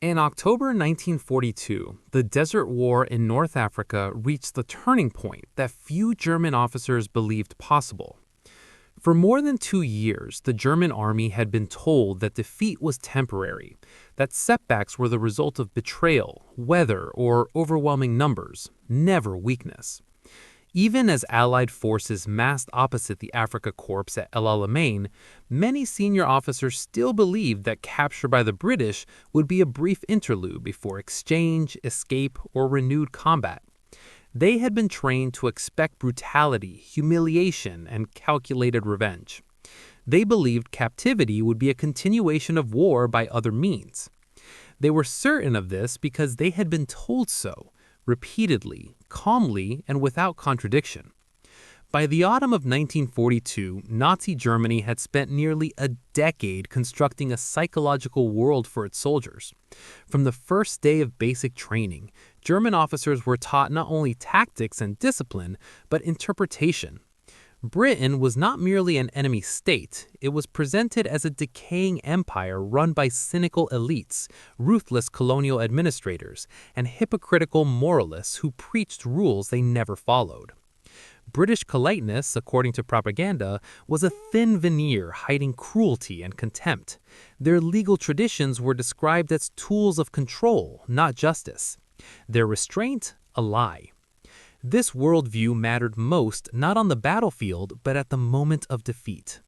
In October 1942, the Desert War in North Africa reached the turning point that few German officers believed possible. For more than 2 years, the German army had been told that defeat was temporary, that setbacks were the result of betrayal, weather, or overwhelming numbers, never weakness. Even as Allied forces massed opposite the Afrika Korps at El Alamein, many senior officers still believed that capture by the British would be a brief interlude before exchange, escape, or renewed combat. They had been trained to expect brutality, humiliation, and calculated revenge. They believed captivity would be a continuation of war by other means. They were certain of this because they had been told so, repeatedly, calmly, and without contradiction. By the autumn of 1942, Nazi Germany had spent nearly a decade constructing a psychological world for its soldiers. From the first day of basic training, German officers were taught not only tactics and discipline, but interpretation. Britain was not merely an enemy state, it was presented as a decaying empire run by cynical elites, ruthless colonial administrators, and hypocritical moralists who preached rules they never followed. British politeness, according to propaganda, was a thin veneer hiding cruelty and contempt. Their legal traditions were described as tools of control, not justice. Their restraint, a lie. This worldview mattered most not on the battlefield, but at the moment of defeat.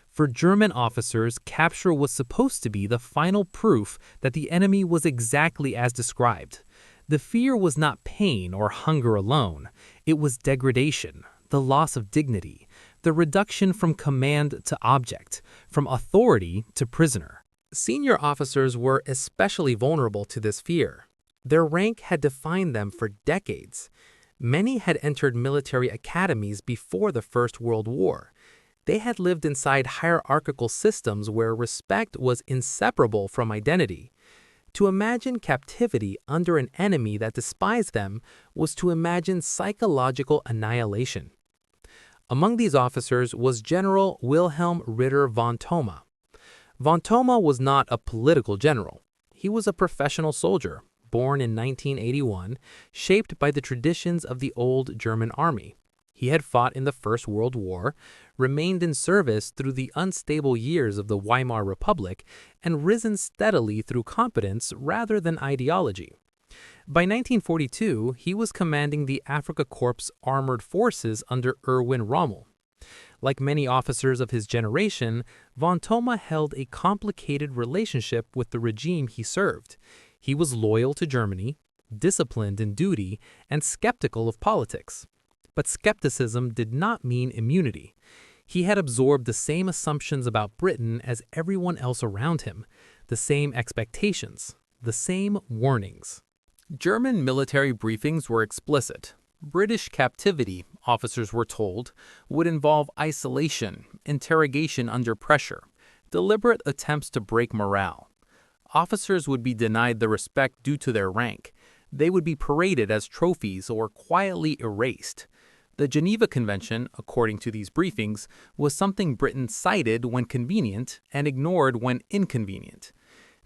For German officers, capture was supposed to be the final proof that the enemy was exactly as described. The fear was not pain or hunger alone. It was degradation, the loss of dignity, the reduction from command to object, from authority to prisoner. Senior officers were especially vulnerable to this fear. Their rank had defined them for decades. Many had entered military academies before the First World War. They had lived inside hierarchical systems where respect was inseparable from identity. To imagine captivity under an enemy that despised them was to imagine psychological annihilation. Among these officers was General Wilhelm Ritter von Thoma. Von Thoma was not a political general. He was a professional soldier, born in 1981, shaped by the traditions of the old German army. He had fought in the First World War, remained in service through the unstable years of the Weimar Republic, and risen steadily through competence rather than ideology. By 1942, he was commanding the Afrika Korps armored forces under Erwin Rommel. Like many officers of his generation, von Thoma held a complicated relationship with the regime he served. He was loyal to Germany, disciplined in duty, and skeptical of politics. But skepticism did not mean immunity. He had absorbed the same assumptions about Britain as everyone else around him, the same expectations, the same warnings. German military briefings were explicit. British captivity, officers were told, would involve isolation, interrogation under pressure, deliberate attempts to break morale. Officers would be denied the respect due to their rank. They would be paraded as trophies or quietly erased. The Geneva Convention, according to these briefings, was something Britain cited when convenient and ignored when inconvenient.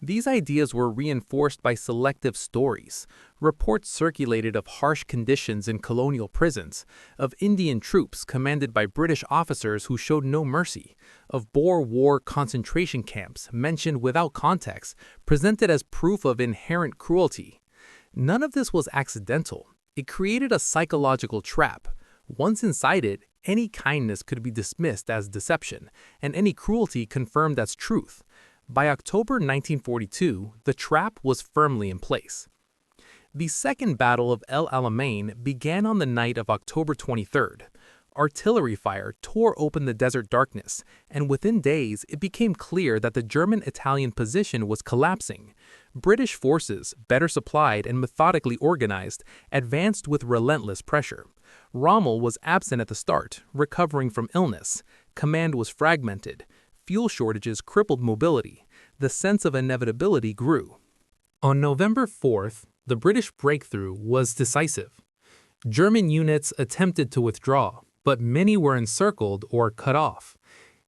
These ideas were reinforced by selective stories. Reports circulated of harsh conditions in colonial prisons, of Indian troops commanded by British officers who showed no mercy, of Boer War concentration camps mentioned without context, presented as proof of inherent cruelty. None of this was accidental. It created a psychological trap. Once inside it, any kindness could be dismissed as deception, and any cruelty confirmed as truth. By October 1942, the trap was firmly in place. The Second Battle of El Alamein began on the night of October 23rd. Artillery fire tore open the desert darkness, and within days it became clear that the German-Italian position was collapsing. British forces, better supplied and methodically organized, advanced with relentless pressure. Rommel was absent at the start, recovering from illness. Command was fragmented. Fuel shortages crippled mobility. The sense of inevitability grew. On November 4th, the British breakthrough was decisive. German units attempted to withdraw, but many were encircled or cut off.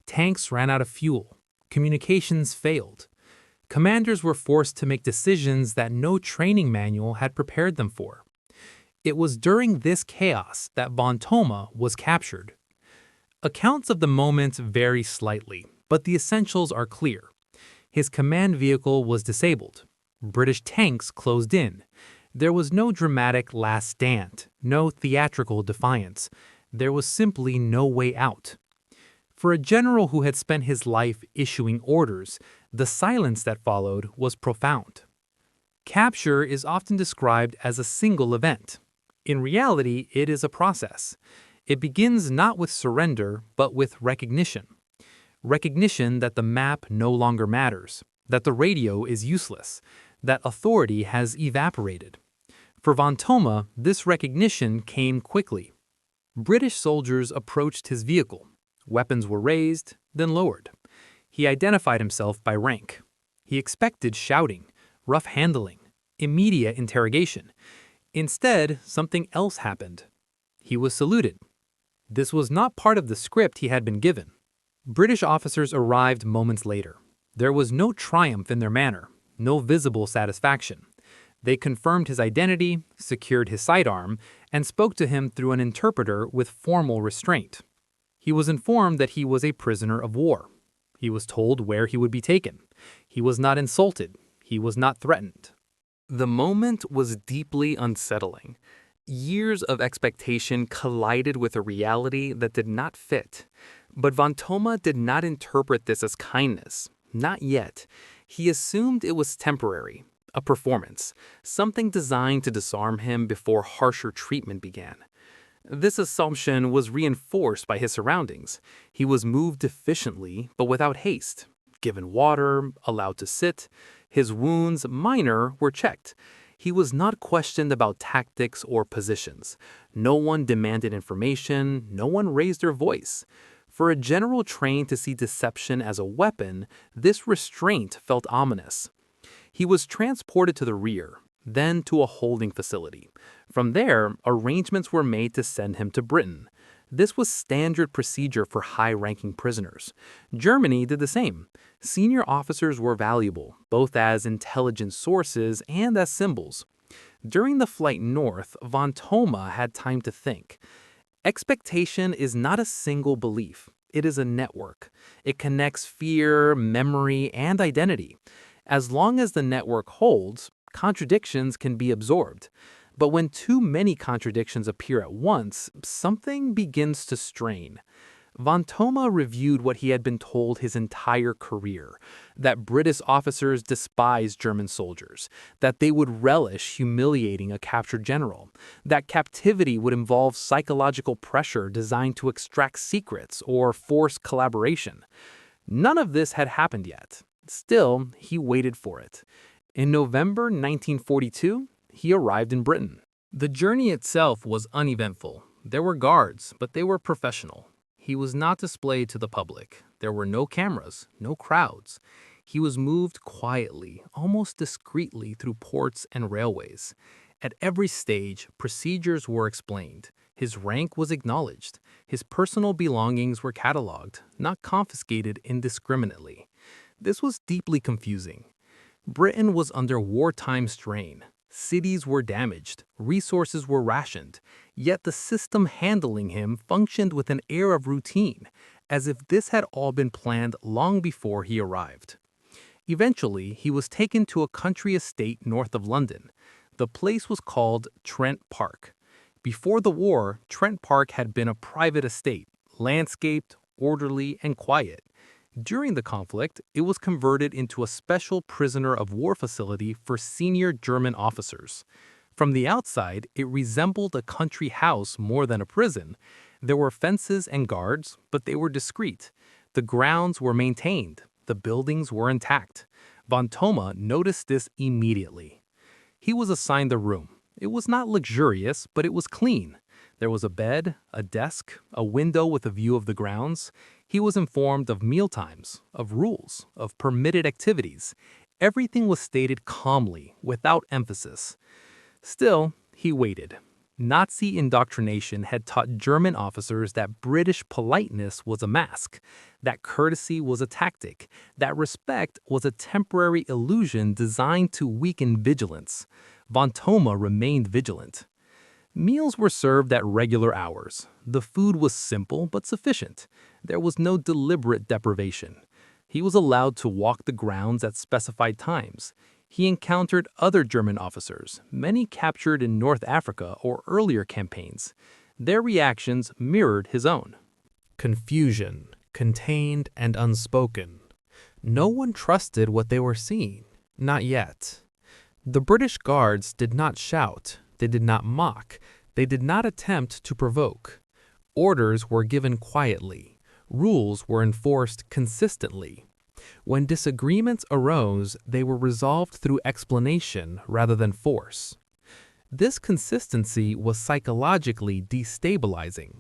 Tanks ran out of fuel. Communications failed. Commanders were forced to make decisions that no training manual had prepared them for. It was during this chaos that von Thoma was captured. Accounts of the moment vary slightly, but the essentials are clear. His command vehicle was disabled. British tanks closed in. There was no dramatic last stand, no theatrical defiance. There was simply no way out. For a general who had spent his life issuing orders, the silence that followed was profound. Capture is often described as a single event. In reality, it is a process. It begins not with surrender, but with recognition. Recognition that the map no longer matters, that the radio is useless, that authority has evaporated. For von Thoma, this recognition came quickly. British soldiers approached his vehicle. Weapons were raised, then lowered. He identified himself by rank. He expected shouting, rough handling, immediate interrogation. Instead, something else happened. He was saluted. This was not part of the script he had been given. British officers arrived moments later. There was no triumph in their manner, no visible satisfaction. They confirmed his identity, secured his sidearm, and spoke to him through an interpreter with formal restraint. He was informed that he was a prisoner of war. He was told where he would be taken. He was not insulted. He was not threatened. The moment was deeply unsettling. Years of expectation collided with a reality that did not fit. But von Thoma did not interpret this as kindness. Not yet. He assumed it was temporary, a performance, something designed to disarm him before harsher treatment began. This assumption was reinforced by his surroundings. He was moved efficiently, but without haste. Given water, allowed to sit. His wounds, minor, were checked. He was not questioned about tactics or positions. No one demanded information. No one raised their voice. For a general trained to see deception as a weapon, this restraint felt ominous. He was transported to the rear, then to a holding facility. From there, arrangements were made to send him to Britain. This was standard procedure for high-ranking prisoners. Germany did the same. Senior officers were valuable, both as intelligence sources and as symbols. During the flight north, von Thoma had time to think. Expectation is not a single belief. It is a network. It connects fear, memory, and identity. As long as the network holds, contradictions can be absorbed. But when too many contradictions appear at once, something begins to strain. Von Thoma reviewed what he had been told his entire career, that British officers despised German soldiers, that they would relish humiliating a captured general, that captivity would involve psychological pressure designed to extract secrets or force collaboration. None of this had happened yet. Still, he waited for it. In November 1942, he arrived in Britain. The journey itself was uneventful. There were guards, but they were professional. He was not displayed to the public. There were no cameras, no crowds. He was moved quietly, almost discreetly through ports and railways. At every stage, procedures were explained. His rank was acknowledged. His personal belongings were cataloged, not confiscated indiscriminately. This was deeply confusing. Britain was under wartime strain. Cities were damaged, resources were rationed, yet the system handling him functioned with an air of routine, as if this had all been planned long before he arrived. Eventually, he was taken to a country estate north of London. The place was called Trent Park. Before the war, Trent Park had been a private estate, landscaped, orderly, and quiet. During the conflict, it was converted into a special prisoner of war facility for senior German officers. From the outside, it resembled a country house more than a prison. There were fences and guards, but they were discreet. The grounds were maintained. The buildings were intact. Von Thoma noticed this immediately. He was assigned the room. It was not luxurious, but it was clean. There was a bed, a desk, a window with a view of the grounds. He was informed of mealtimes, of rules, of permitted activities. Everything was stated calmly, without emphasis. Still, he waited. Nazi indoctrination had taught German officers that British politeness was a mask, that courtesy was a tactic, that respect was a temporary illusion designed to weaken vigilance. Von Thoma remained vigilant. Meals were served at regular hours. The food was simple but sufficient. There was no deliberate deprivation. He was allowed to walk the grounds at specified times. He encountered other German officers, many captured in North Africa or earlier campaigns. Their reactions mirrored his own. Confusion, contained and unspoken. No one trusted what they were seeing. Not yet. The British Guards did not shout. They did not mock. They did not attempt to provoke. Orders were given quietly. Rules were enforced consistently. When disagreements arose, they were resolved through explanation rather than force. This consistency was psychologically destabilizing.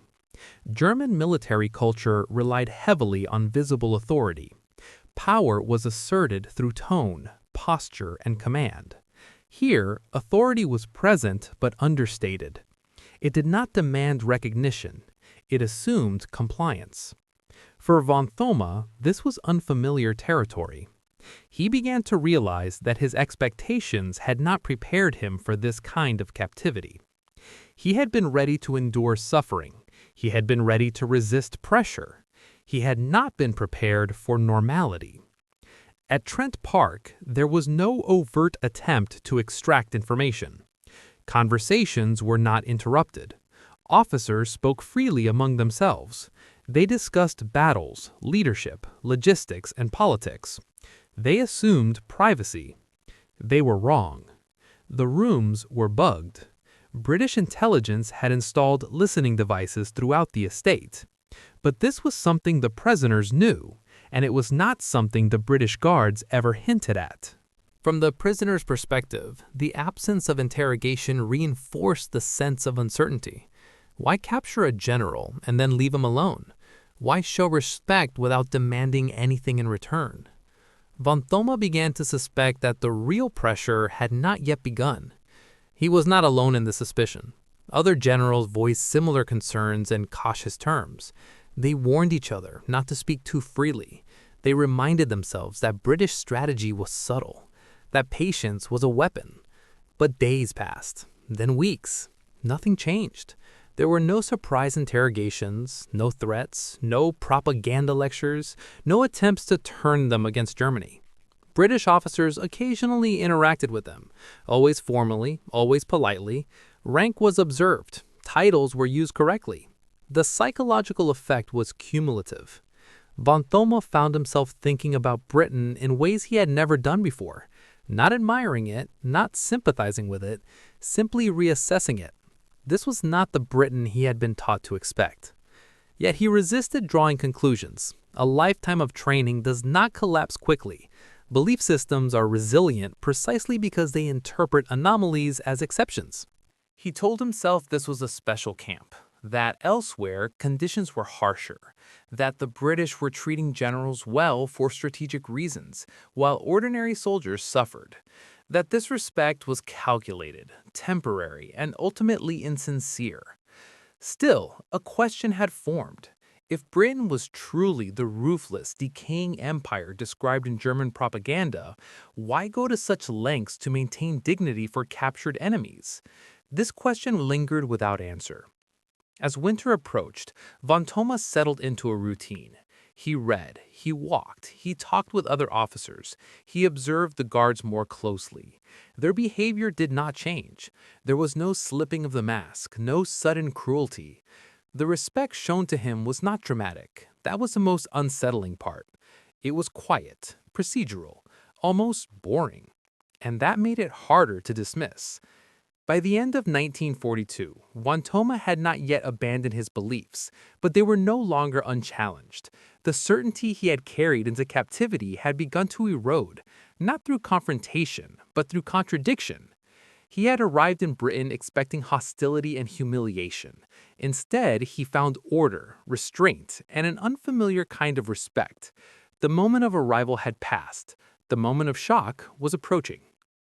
German military culture relied heavily on visible authority. Power was asserted through tone, posture, and command. Here, authority was present but understated. It did not demand recognition. It assumed compliance. For von Thoma, this was unfamiliar territory. He began to realize that his expectations had not prepared him for this kind of captivity. He had been ready to endure suffering. He had been ready to resist pressure. He had not been prepared for normality. At Trent Park, there was no overt attempt to extract information. Conversations were not interrupted. Officers spoke freely among themselves. They discussed battles, leadership, logistics, and politics. They assumed privacy. They were wrong. The rooms were bugged. British intelligence had installed listening devices throughout the estate. But this was something the prisoners knew, and it was not something the British Guards ever hinted at. From the prisoner's perspective, the absence of interrogation reinforced the sense of uncertainty. Why capture a general and then leave him alone? Why show respect without demanding anything in return? Von Thoma began to suspect that the real pressure had not yet begun. He was not alone in this suspicion. Other generals voiced similar concerns in cautious terms. They warned each other not to speak too freely. They reminded themselves that British strategy was subtle, that patience was a weapon. But days passed, then weeks. Nothing changed. There were no surprise interrogations, no threats, no propaganda lectures, no attempts to turn them against Germany. British officers occasionally interacted with them, always formally, always politely. Rank was observed. Titles were used correctly. The psychological effect was cumulative. Von Thoma found himself thinking about Britain in ways he had never done before, not admiring it, not sympathizing with it, simply reassessing it. This was not the Britain he had been taught to expect. Yet he resisted drawing conclusions. A lifetime of training does not collapse quickly. Belief systems are resilient precisely because they interpret anomalies as exceptions. He told himself this was a special camp, that elsewhere conditions were harsher, that the British were treating generals well for strategic reasons, while ordinary soldiers suffered. That this respect was calculated, temporary, and ultimately insincere. Still, a question had formed. If Britain was truly the ruthless, decaying empire described in German propaganda, why go to such lengths to maintain dignity for captured enemies? This question lingered without answer. As winter approached, von Thoma settled into a routine. He read, he walked, he talked with other officers, he observed the guards more closely. Their behavior did not change. There was no slipping of the mask, no sudden cruelty. The respect shown to him was not dramatic. That was the most unsettling part. It was quiet, procedural, almost boring. And that made it harder to dismiss. By the end of 1942, von Thoma had not yet abandoned his beliefs, but they were no longer unchallenged. The certainty he had carried into captivity had begun to erode, not through confrontation, but through contradiction. He had arrived in Britain expecting hostility and humiliation. Instead, he found order, restraint, and an unfamiliar kind of respect. The moment of arrival had passed. The moment of shock was approaching.